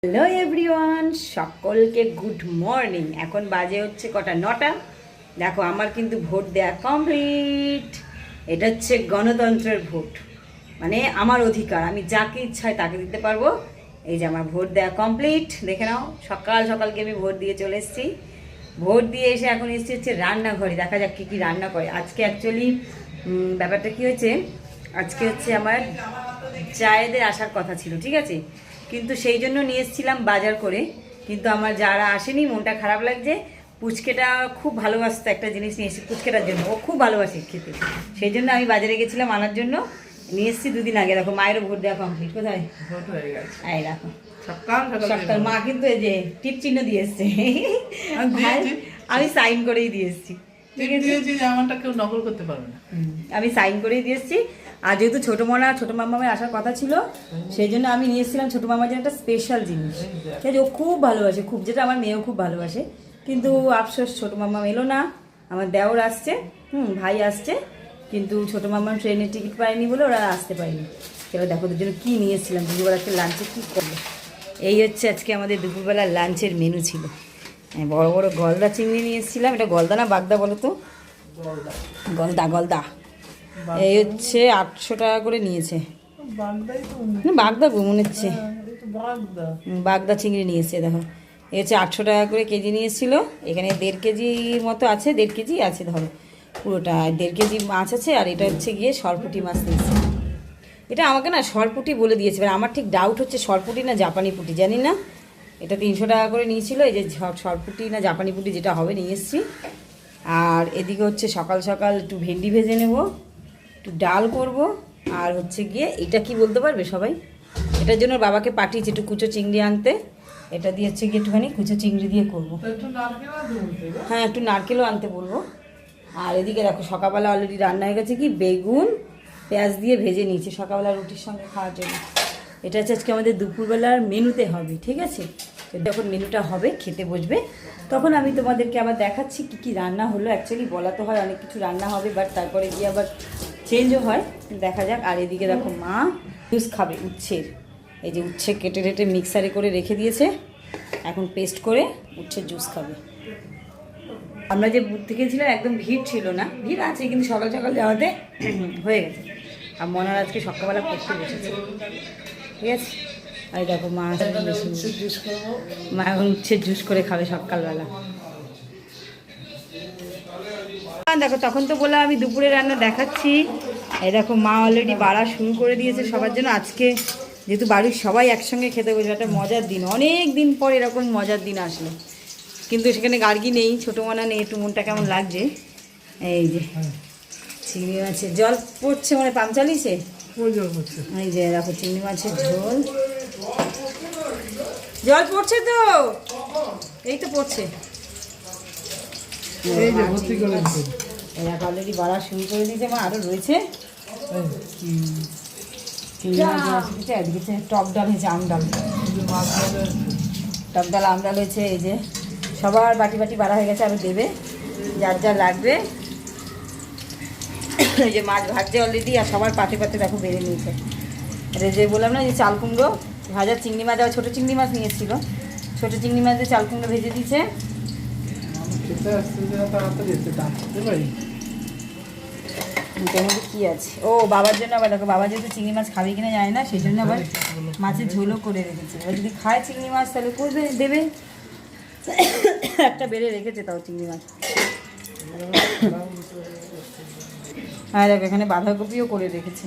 Hello everyone, সকলকে good morning. এখন বাজে হচ্ছে কটা, 9টা। দেখো আমার কিন্তু ভোট দেওয়া কমপ্লিট। এটা হচ্ছে গণতন্ত্রের ভোট, মানে আমার অধিকার, আমি যাকে ইচ্ছা হয় তাকে দিতে পারবো। এই যে আমার ভোট দেওয়া কমপ্লিট, দেখে নাও। সকাল সকালকে আমি ভোট দিয়ে চলে এসেছি। ভোট দিয়ে এসে এখন এসেছি হচ্ছে রান্নাঘরে, দেখা যাক কী কী রান্না করে আজকে। অ্যাকচুয়ালি ব্যাপারটা কী হয়েছে, আজকে হচ্ছে আমার জায়েদের আসার কথা ছিল, ঠিক আছে, কিন্তু সেই জন্য নিয়ে এসেছিলাম বাজার করে। কিন্তু আমার যারা আসেনি, মনটা খারাপ লাগছে। পুচকেটা খুব ভালোবাসতো, একটা জিনিস নিয়ে এসেছি পুচকেটার জন্য, ও খুব ভালোবাসে খেতে। সেই জন্য আমি বাজারে গেছিলাম আনার জন্য, নিয়ে এসেছি 2 দিন আগে। দেখো মায়েরও ভোট দেওয়া কমপ্লিট। কোথায় ভোট হয়ে গেছে? এই দেখো সকাল মা কিন্তু এই যে টিপ চিহ্ন দিয়ে এসছে, আমি সাইন করেই দিয়ে এসেছি। আমারটা কেউ নকল করতে পারবে না, আমি সাইন করেই দিয়ে এসেছি। আর যেহেতু ছোটো মামামের আসার কথা ছিল, সেই জন্য আমি নিয়ে এসেছিলাম ছোটো মামার জন্য একটা স্পেশাল জিনিস, ঠিক আছে। ও খুব ভালোবাসে, খুব, যেটা আমার মেয়েও খুব ভালোবাসে। কিন্তু আফসোস ছোটো মামাম এলো না। আমার দেওর আসছে, ভাই আসছে, কিন্তু ছোটো মামাম ট্রেনের টিকিট পায়নি বলে ওরা আসতে পারেনি। সেটা দেখো ওদের জন্য কী নিয়ে এসেছিলাম। দুপুরবেলা আজকে লাঞ্চে কী করবো, এই হচ্ছে আজকে আমাদের দুপুরবেলার লাঞ্চের মেনু ছিল। হ্যাঁ, বড় বড় গলদা চিংড়ি নিয়ে এসেছিলাম। এটা গলদা না বাগদা বলো তো? গলদা। এই হচ্ছে 800 টাকা করে নিয়েছে। বাগদা গো মনে হচ্ছে, বাগদা চিংড়ি নিয়েছে। দেখো এই হচ্ছে 800 টাকা করে কেজি নিয়েছিল। এখানে 1.5 কেজির মতো আছে, 1.5 কেজি আছে ধরো পুরোটা, 1.5 কেজি মাছ আছে। আর এটা হচ্ছে গিয়ে সরপুঁটি মাছ নিয়েছে। এটা আমাকে না সরপুঁটি বলে দিয়েছে, এবার আমার ঠিক ডাউট হচ্ছে সরপুঁটি না জাপানি পুঁটি, জানি না। এটা 300 টাকা করে নিয়েছিল। এই যে সরপুঁটি না জাপানি পুঁটি যেটা হবে নিয়ে এসেছি। আর এদিকে হচ্ছে সকাল সকাল একটু ভেন্ডি ভেজে নেব, একটু ডাল করব। আর হচ্ছে গিয়ে এটা কি বলতে পারবে সবাই? এটার জন্য বাবাকে পাঠিয়েছি একটু কুচো চিংড়ি আনতে। এটা দিয়ে হচ্ছে গিয়ে একটুখানি কুচো চিংড়ি দিয়ে করব। হ্যাঁ, একটু নারকেলও আনতে বলবো। আর এদিকে দেখো সকালবেলা অলরেডি রান্না হয়ে গেছে, কি বেগুন পেঁয়াজ দিয়ে ভেজে নিয়েছি সকালবেলা রুটির সঙ্গে খাওয়ার জন্য। এটা হচ্ছে আজকে আমাদের দুপুরবেলার মেনুতে হবে, ঠিক আছে। তো যখন মেনুটা হবে, খেতে বসবে, তখন আমি তোমাদেরকে আবার দেখাচ্ছি কী কী রান্না হলো। অ্যাকচুয়ালি বলা তো হয় অনেক কিছু রান্না হবে, বাট তারপরে গিয়ে আবার চেঞ্জও হয়, দেখা যাক। আর এদিকে দেখো মা জুস খাবে উচ্ছের। এই যে উচ্ছে কেটে কেটে মিক্সারে করে রেখে দিয়েছে, এখন পেস্ট করে উচ্ছের জুস খাবে। আমরা যে বুথ থেকে ছিলাম একদম ভিড় ছিল না, ভিড় আছে কিন্তু সকাল সকাল যাওয়াতে হয়ে গেছে। আর মনার আজকে সকালবেলা পড়তে বসেছে, ঠিক আছে। আর দেখো মা এখন উচ্ছের জুস করে খাবে সকালবেলা। দেখো তখন তো বললাম আমি দুপুরে রান্না দেখাচ্ছি। এই দেখো মা অলরেডি বাড়া শুরু করে দিয়েছে সবার জন্য। আজকে যেহেতু বাড়ির সবাই একসঙ্গে খেতে বসবে, একটা মজার দিন, অনেক দিন পর এরকম মজার দিন আসলো। কিন্তু সেখানে গার্গি নেই, ছোটো মনা নেই, একটু মনটা কেমন লাগছে। এই যে চিংড়ি মাছের জল পড়ছে, মানে পাম চালিয়েছে। এই যে দেখো চিংড়ি মাছের ঝোল, জল পড়ছে তো, এই তো পড়ছে। এরা অলরেডি বাড়া শুরু করে দিয়েছে, মা আরও রয়েছে। টক ডাল হয়েছে, আম ডাল, টক ডাল আম ডাল হয়েছে। এই যে সবার বাটি বাটি বাড়া হয়ে গেছে, আরও দেবে যার যা লাগবে। এই যে মাছ ভাজছে অলরেডি, আর সবার পাতে পাতে দেখো বেড়ে নিয়েছে। এটা যে বললাম না যে চাল কুমড়ো ভাজা, চিংড়ি মাছ, আবার ছোটো চিংড়ি মাছ নিয়েছিল, ছোটো চিংড়ি মাছ দিয়ে চাল কুমড়ো ভেজে দিয়েছে। কি আছে ও বাবার জন্য, আবার দেখো বাবা যেহেতু চিংড়ি মাছ খাবে কিনা জানে না, সেই জন্য আবার মাছের ঝোলও করে রেখেছে। এবার যদি খায় চিংড়ি মাছ তাহলে করবে, দেবে। একটা বেড়ে রেখেছে তাও চিংড়ি মাছ। হ্যাঁ দেখো এখানে বাঁধাকপিও করে রেখেছে।